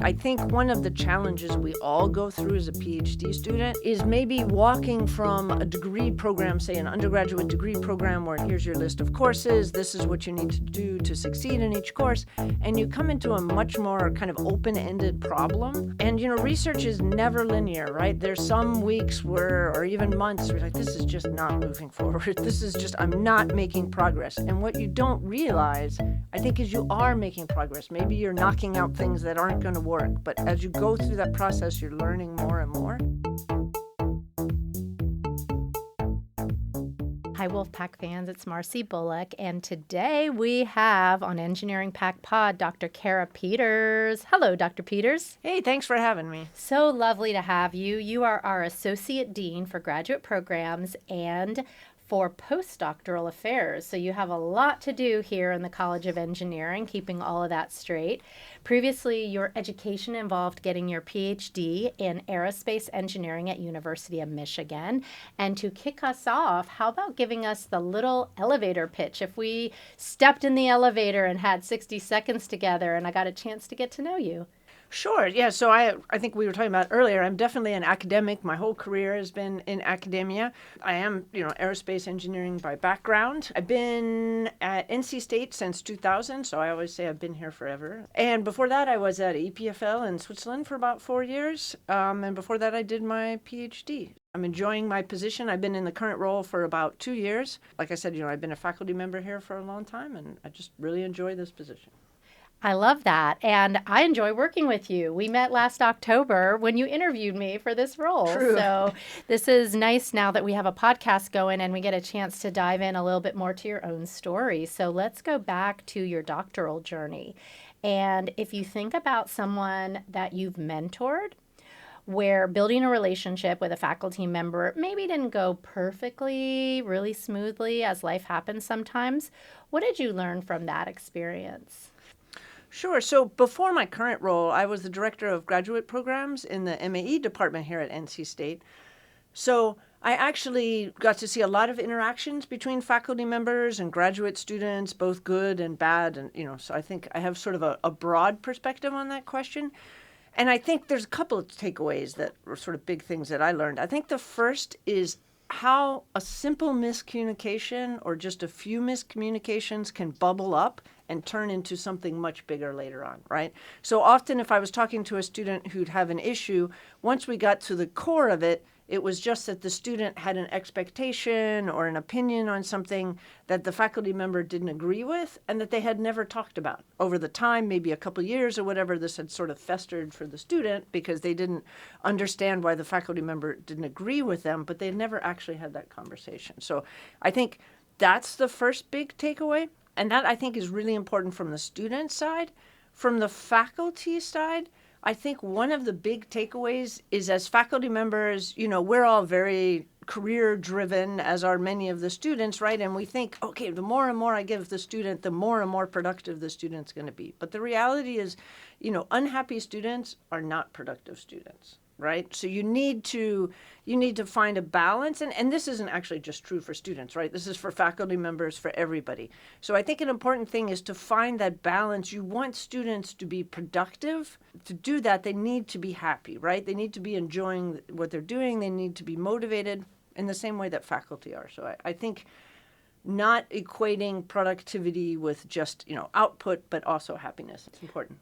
I think one of the challenges we all go through as a PhD student is maybe walking from a degree program, say an undergraduate degree program where here's your list of courses, this is what you need to do to succeed in each course, and you come into a much more kind of open-ended problem. And, research is never linear, right? There's some weeks where, or even months, where you're like, this is just not moving forward. This is just, I'm not making progress. And what you don't realize, I think, is you are making progress. Maybe you're knocking out things that aren't going to work, but as you go through that process, you're learning more and more. Hi, Wolfpack fans. It's Marcy Bullock, and today we have on Engineering Pack Pod Dr. Kara Peters. Hello, Dr. Peters. Hey, thanks for having me. So lovely to have you. You are our Associate Dean for Graduate Programs and for postdoctoral affairs. So you have a lot to do here in the College of Engineering, keeping all of that straight. Previously, your education involved getting your PhD in aerospace engineering at University of Michigan. And to kick us off, how about giving us the little elevator pitch? If we stepped in the elevator and had 60 seconds together and I got a chance to get to know you. Sure. Yeah. So I think we were talking about earlier, I'm definitely an academic. My whole career has been in academia. I am, aerospace engineering by background. I've been at NC State since 2000. So I always say I've been here forever. And before that, I was at EPFL in Switzerland for about 4 years. And before that, I did my PhD. I'm enjoying my position. I've been in the current role for about 2 years. Like I said, I've been a faculty member here for a long time, and I just really enjoy this position. I love that. And I enjoy working with you. We met last October when you interviewed me for this role. True. So this is nice now that we have a podcast going and we get a chance to dive in a little bit more to your own story. So let's go back to your doctoral journey. And if you think about someone that you've mentored, where building a relationship with a faculty member maybe didn't go perfectly, really smoothly, as life happens sometimes, what did you learn from that experience? Sure. So before my current role, I was the director of graduate programs in the MAE department here at NC State. So I actually got to see a lot of interactions between faculty members and graduate students, both good and bad. And, so I think I have sort of a broad perspective on that question. And I think there's a couple of takeaways that were sort of big things that I learned. I think the first is how a simple miscommunication or just a few miscommunications can bubble up and turn into something much bigger later on, right? So often if I was talking to a student who'd have an issue, once we got to the core of it, it was just that the student had an expectation or an opinion on something that the faculty member didn't agree with and that they had never talked about. Over the time, maybe a couple of years or whatever, this had sort of festered for the student because they didn't understand why the faculty member didn't agree with them, but they never actually had that conversation. So I think that's the first big takeaway. And that, I think, is really important from the student side. From the faculty side, I think one of the big takeaways is as faculty members, we're all very career-driven, as are many of the students, right? And we think, okay, the more and more I give the student, the more and more productive the student's going to be. But the reality is, unhappy students are not productive students. Right? So you need to find a balance. And this isn't actually just true for students, right? This is for faculty members, for everybody. So I think an important thing is to find that balance. You want students to be productive. To do that, they need to be happy, right? They need to be enjoying what they're doing. They need to be motivated in the same way that faculty are. So I think not equating productivity with just, output, but also happiness. It's important.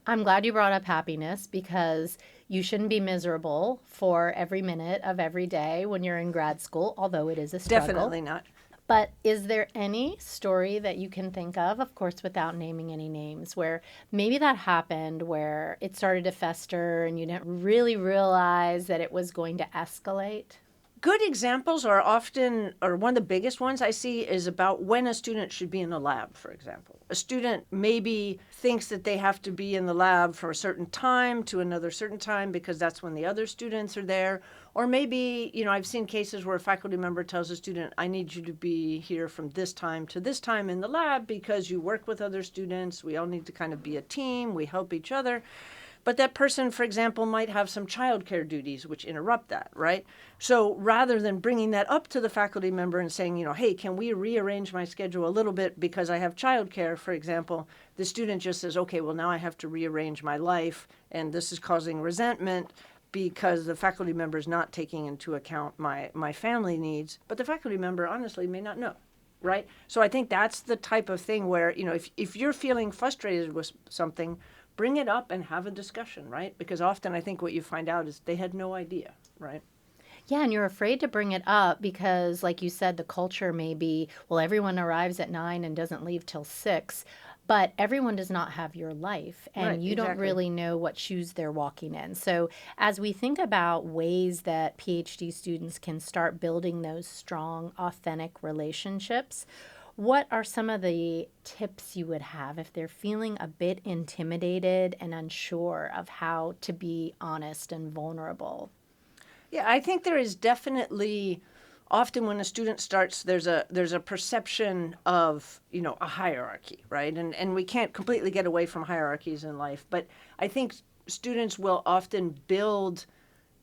I'm glad you brought up happiness because you shouldn't be miserable for every minute of every day when you're in grad school, although it is a struggle. Definitely not. But is there any story that you can think of course, without naming any names, where maybe that happened, where it started to fester and you didn't really realize that it was going to escalate? Good examples are often, or one of the biggest ones I see is about when a student should be in the lab, for example. A student maybe thinks that they have to be in the lab for a certain time to another certain time because that's when the other students are there. Or maybe, I've seen cases where a faculty member tells a student, I need you to be here from this time to this time in the lab because you work with other students. We all need to kind of be a team. We help each other. But that person, for example, might have some childcare duties which interrupt that, right? So rather than bringing that up to the faculty member and saying, hey, can we rearrange my schedule a little bit because I have childcare, for example, the student just says, okay, well, now I have to rearrange my life, and this is causing resentment because the faculty member is not taking into account my family needs. But the faculty member honestly may not know, right? So I think that's the type of thing where, if you're feeling frustrated with something, bring it up and have a discussion, right? Because often I think what you find out is they had no idea, right? Yeah, and you're afraid to bring it up because, like you said, the culture may be, well, everyone arrives at 9 and doesn't leave till 6, but everyone does not have your life, Right, and you don't exactly. really know what shoes they're walking in. So, as we think about ways that PhD students can start building those strong, authentic relationships, what are some of the tips you would have if they're feeling a bit intimidated and unsure of how to be honest and vulnerable? Yeah, I think there is definitely often when a student starts, there's a perception of a hierarchy, right? And we can't completely get away from hierarchies in life, but I think students will often build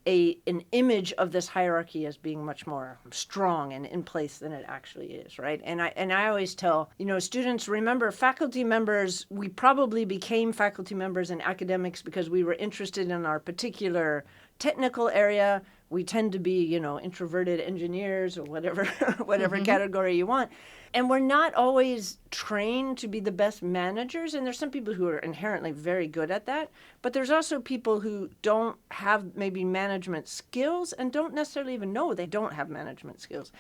an image of this hierarchy as being much more strong and in place than it actually is, right? And I always tell students, remember, faculty members, we probably became faculty members in academics because we were interested in our particular technical area. We tend to be introverted engineers or whatever whatever Mm-hmm. category you want, and we're not always trained to be the best managers. And there's some people who are inherently very good at that, but there's also people who don't have maybe management skills and don't necessarily even know they don't have management skills.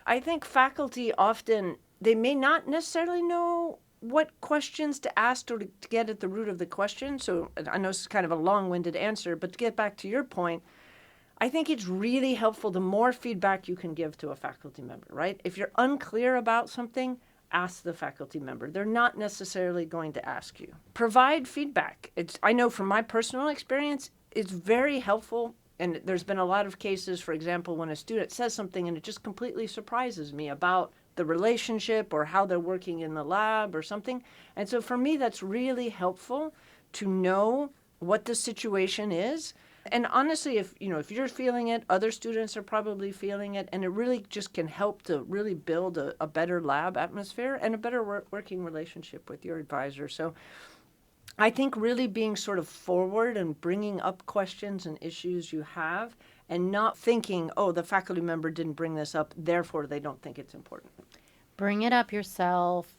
I think faculty often, they may not necessarily know what questions to ask or to get at the root of the question. So I know this is kind of a long-winded answer, but to get back to your point, I think it's really helpful the more feedback you can give to a faculty member, right? If you're unclear about something, ask the faculty member. They're not necessarily going to ask you. Provide feedback. I know from my personal experience, it's very helpful. And there's been a lot of cases, for example, when a student says something and it just completely surprises me about the relationship or how they're working in the lab or something. And so for me, that's really helpful to know what the situation is. And honestly, if you're feeling it, other students are probably feeling it, and it really just can help to really build a better lab atmosphere and a better working relationship with your advisor. So I think really being sort of forward and bringing up questions and issues you have, and not thinking, oh, the faculty member didn't bring this up, therefore they don't think it's important. Bring it up yourself,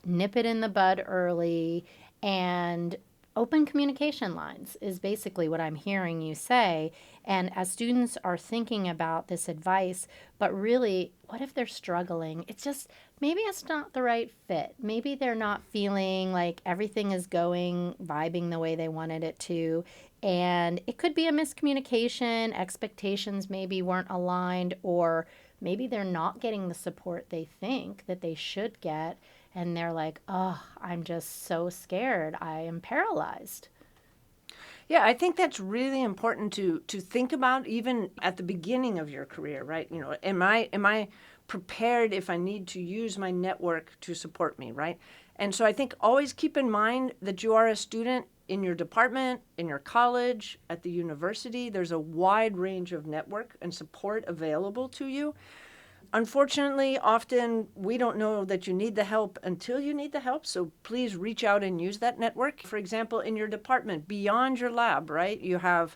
nip it in the bud early, and open communication lines is basically what I'm hearing you say. And as students are thinking about this advice, but really, what if they're struggling? It's just maybe it's not the right fit. Maybe they're not feeling like everything is going, vibing the way they wanted it to. And it could be a miscommunication, expectations maybe weren't aligned, or maybe they're not getting the support they think that they should get, and they're like, oh, I'm just so scared. I am paralyzed. Yeah, I think that's really important to think about even at the beginning of your career, right? Am I prepared if I need to use my network to support me, right? And so I think always keep in mind that you are a student in your department, in your college, at the university. There's a wide range of network and support available to you. Unfortunately, often we don't know that you need the help until you need the help. So please reach out and use that network. For example, in your department, beyond your lab, right? You have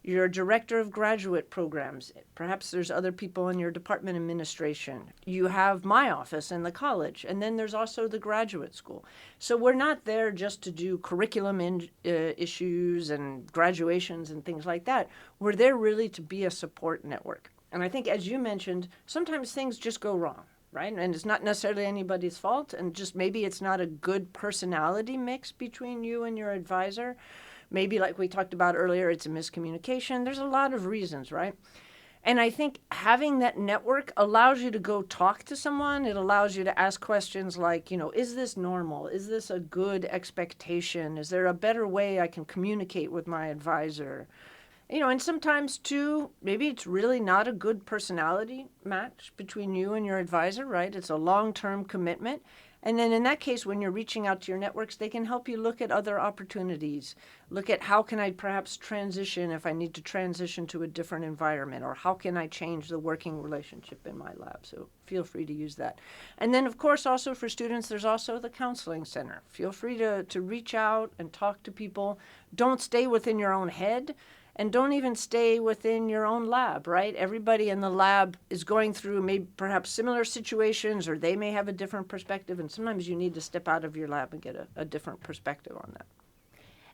your director of graduate programs. Perhaps there's other people in your department administration. You have my office in the college, and then there's also the graduate school. So we're not there just to do curriculum issues and graduations and things like that. We're there really to be a support network. And I think, as you mentioned, sometimes things just go wrong, right? And it's not necessarily anybody's fault, and just maybe it's not a good personality mix between you and your advisor. Maybe, like we talked about earlier, it's a miscommunication. There's a lot of reasons, right? And I think having that network allows you to go talk to someone. It allows you to ask questions like, is this normal? Is this a good expectation? Is there a better way I can communicate with my advisor? And sometimes too, maybe it's really not a good personality match between you and your advisor, right? It's a long-term commitment. And then in that case, when you're reaching out to your networks, they can help you look at other opportunities. Look at how can I perhaps transition if I need to transition to a different environment, or how can I change the working relationship in my lab. So feel free to use that. And then, of course, also for students, there's also the Counseling Center. Feel free to reach out and talk to people. Don't stay within your own head. And don't even stay within your own lab, right? Everybody in the lab is going through maybe perhaps similar situations, or they may have a different perspective. And sometimes you need to step out of your lab and get a different perspective on that.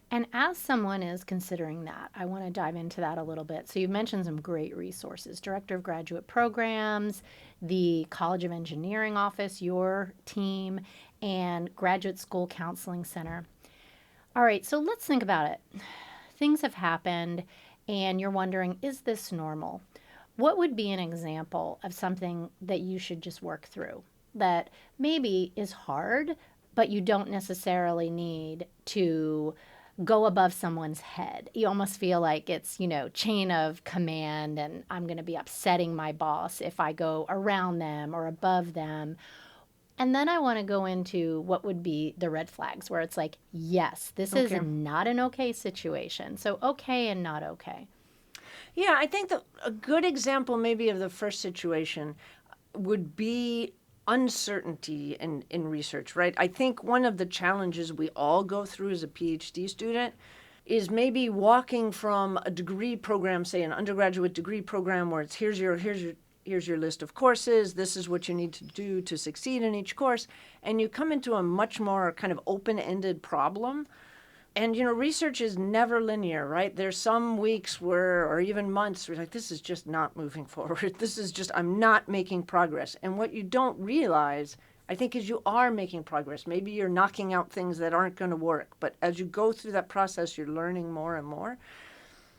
And as someone is considering that, I want to dive into that a little bit. So you've mentioned some great resources: Director of Graduate Programs, the College of Engineering office, your team, and Graduate School Counseling Center. All right, so let's think about it. Things have happened and you're wondering, is this normal? What would be an example of something that you should just work through that maybe is hard, but you don't necessarily need to go above someone's head? You almost feel like it's, chain of command, and I'm going to be upsetting my boss if I go around them or above them. And then I want to go into what would be the red flags, where it's like, yes, this is Okay. not an okay situation. So okay and not okay. Yeah, I think that a good example maybe of the first situation would be uncertainty in research, right? I think one of the challenges we all go through as a PhD student is maybe walking from a degree program, say an undergraduate degree program, where it's here's your list of courses, this is what you need to do to succeed in each course, and you come into a much more kind of open-ended problem. And research is never linear, right? There's some weeks where, or even months, where like, this is just not moving forward. This is just, I'm not making progress. And what you don't realize, I think, is you are making progress. Maybe you're knocking out things that aren't going to work, but as you go through that process, you're learning more and more.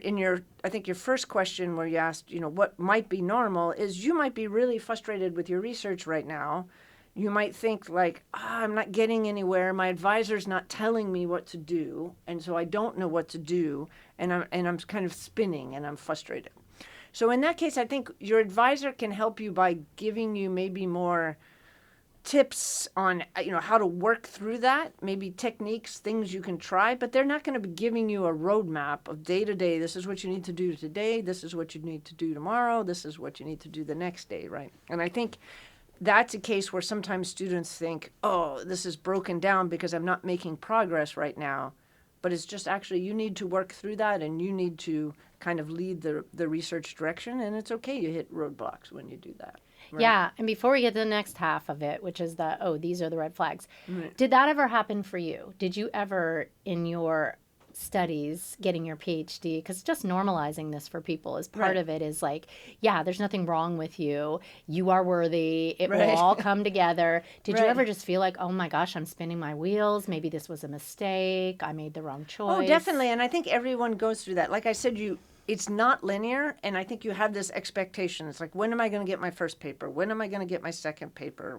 I think your first question where you asked, what might be normal, is you might be really frustrated with your research right now. You might think like, I'm not getting anywhere. My advisor's not telling me what to do, and so I don't know what to do, and I'm kind of spinning, and I'm frustrated. So in that case, I think your advisor can help you by giving you maybe more tips on how to work through that, maybe techniques, things you can try, but they're not going to be giving you a roadmap of day to day. This is what you need to do today. This is what you need to do tomorrow. This is what you need to do the next day, right? And I think that's a case where sometimes students think, oh, this is broken down because I'm not making progress right now. But it's just actually you need to work through that, and you need to kind of lead the research direction, and it's okay you hit roadblocks when you do that. Right? Yeah. And before we get to the next half of it, which is these are the red flags. Right. Did that ever happen for you? Did you ever, in your studies, getting your PhD, because just normalizing this for people is part Right. of it, is like, yeah, there's nothing wrong with you. You are worthy. It will Right. all come together. Did you Right. ever just feel like, oh my gosh, I'm spinning my wheels. Maybe this was a mistake. I made the wrong choice. Oh, definitely. And I think everyone goes through that. Like I said, it's not linear, and I think you have this expectation. It's like, when am I going to get my first paper? When am I going to get my second paper?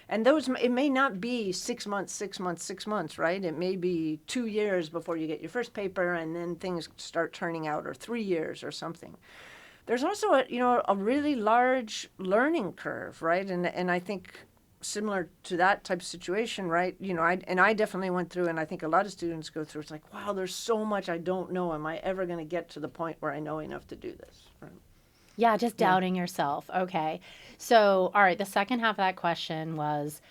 And it may not be 6 months, 6 months, 6 months, right? It may be 2 years before you get your first paper, and then things start turning out, or 3 years or something. There's also a really large learning curve, right? And I think similar to that type of situation, right? I definitely went through, and I think a lot of students go through. It's like, wow, there's so much I don't know. Am I ever going to get to the point where I know enough to do this? Right? Yeah, just doubting yourself. Okay. So, all right, the second half of that question was,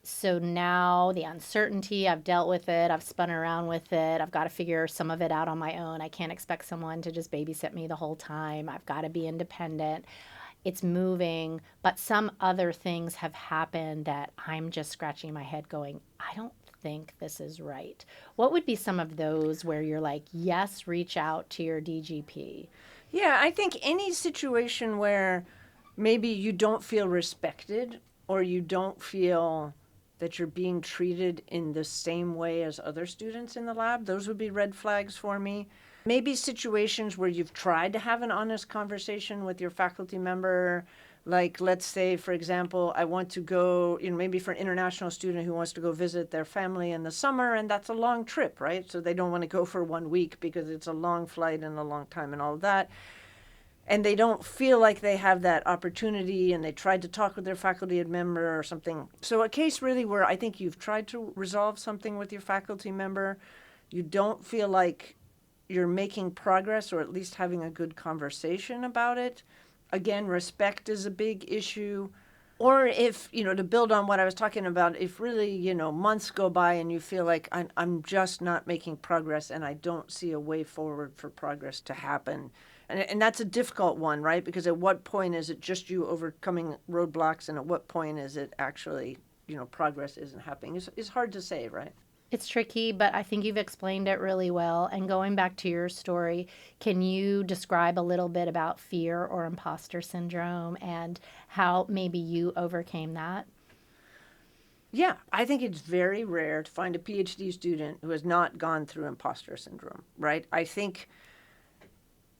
so now the uncertainty, I've dealt with it, I've spun around with it, I've got to figure some of it out on my own. I can't expect someone to just babysit me the whole time. I've got to be independent. It's moving, but some other things have happened that I'm just scratching my head going, I don't think this is right. What would be some of those where you're like, yes, reach out to your DGP? Yeah, I think any situation where maybe you don't feel respected, or you don't feel that you're being treated in the same way as other students in the lab, those would be red flags for me. Maybe situations where you've tried to have an honest conversation with your faculty member, like, let's say, for example, I want to go, maybe for an international student who wants to go visit their family in the summer, and that's a long trip, right? So they don't want to go for 1 week because it's a long flight and a long time and all of that. and they don't feel like they have that opportunity, and they tried to talk with their faculty member or something. So a case really where I think you've tried to resolve something with your faculty member, you don't feel like you're making progress or at least having a good conversation about it. Again, respect is a big issue. Or if, to build on what I was talking about, if really, months go by and you feel like I'm just not making progress and I don't see a way forward for progress to happen. And that's a difficult one, right? Because at what point is it just you overcoming roadblocks, and at what point is it actually, progress isn't happening? It's hard to say, right? It's tricky, but I think you've explained it really well. And going back to your story, can you describe a little bit about fear or imposter syndrome and how maybe you overcame that? Yeah, I think it's very rare to find a PhD student who has not gone through imposter syndrome, right? I think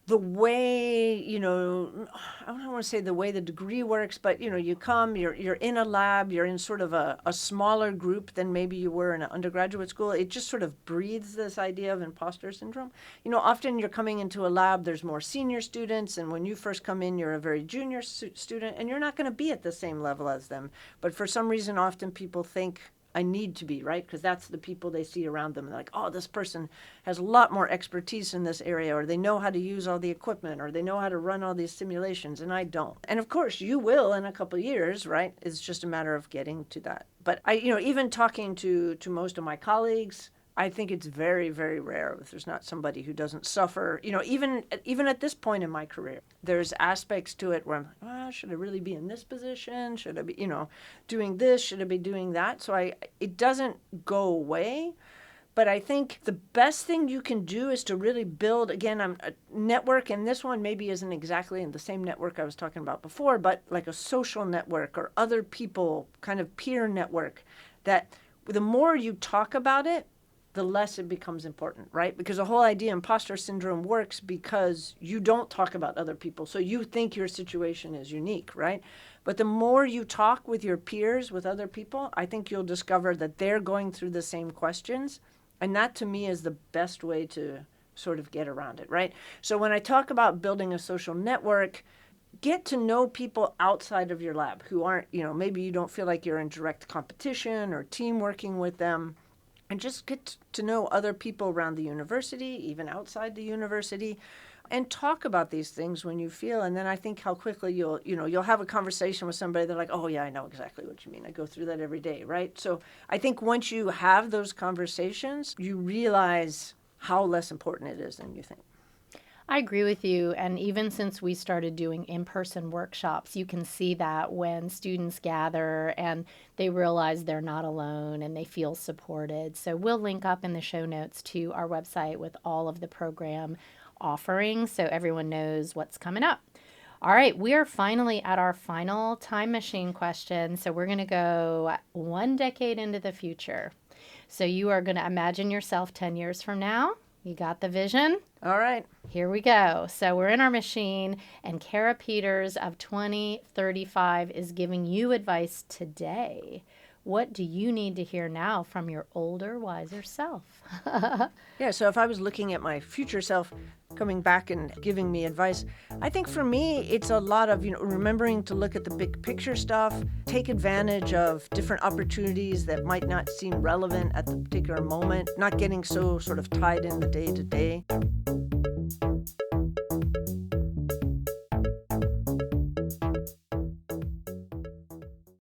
the way, I don't want to say the way the degree works, but you come, you're in a lab, you're in sort of a smaller group than maybe you were in an undergraduate school. It just sort of breathes this idea of imposter syndrome. Often you're coming into a lab, there's more senior students, and when you first come in, you're a very junior student, and you're not going to be at the same level as them. But for some reason, often people think, I need to be, right? Because that's the people they see around them. They're like, oh, this person has a lot more expertise in this area, or they know how to use all the equipment, or they know how to run all these simulations, and I don't. And of course, you will in a couple of years, right? It's just a matter of getting to that. But even talking to most of my colleagues, I think it's very, very rare if there's not somebody who doesn't suffer. Even at this point in my career, there's aspects to it where I'm, should I really be in this position? Should I be, doing this? Should I be doing that? So it doesn't go away. But I think the best thing you can do is to really build, again, a network, and this one maybe isn't exactly in the same network I was talking about before, but like a social network or other people, kind of peer network, that the more you talk about it, the less it becomes important, right? Because the whole idea imposter syndrome works because you don't talk about other people. So you think your situation is unique, right? But the more you talk with your peers, with other people, I think you'll discover that they're going through the same questions. And that to me is the best way to sort of get around it, right? So when I talk about building a social network, get to know people outside of your lab who aren't, maybe you don't feel like you're in direct competition or team working with them. And just get to know other people around the university, even outside the university, and talk about these things when you feel. And then I think how quickly you'll have a conversation with somebody. They're like, oh yeah, I know exactly what you mean. I go through that every day, right? So I think once you have those conversations, you realize how less important it is than you think. I agree with you. And even since we started doing in-person workshops, you can see that when students gather and they realize they're not alone and they feel supported. So we'll link up in the show notes to our website with all of the program offerings so everyone knows what's coming up. All right, we are finally at our final time machine question. So we're going to go 1 decade into the future. So you are going to imagine yourself 10 years from now. You got the vision? All right. Here we go. So we're in our machine, and Kara Peters of 2035 is giving you advice today. What do you need to hear now from your older, wiser self? Yeah, so if I was looking at my future self coming back and giving me advice, I think for me, it's a lot of, remembering to look at the big picture stuff, take advantage of different opportunities that might not seem relevant at the particular moment, not getting so sort of tied in the day to day.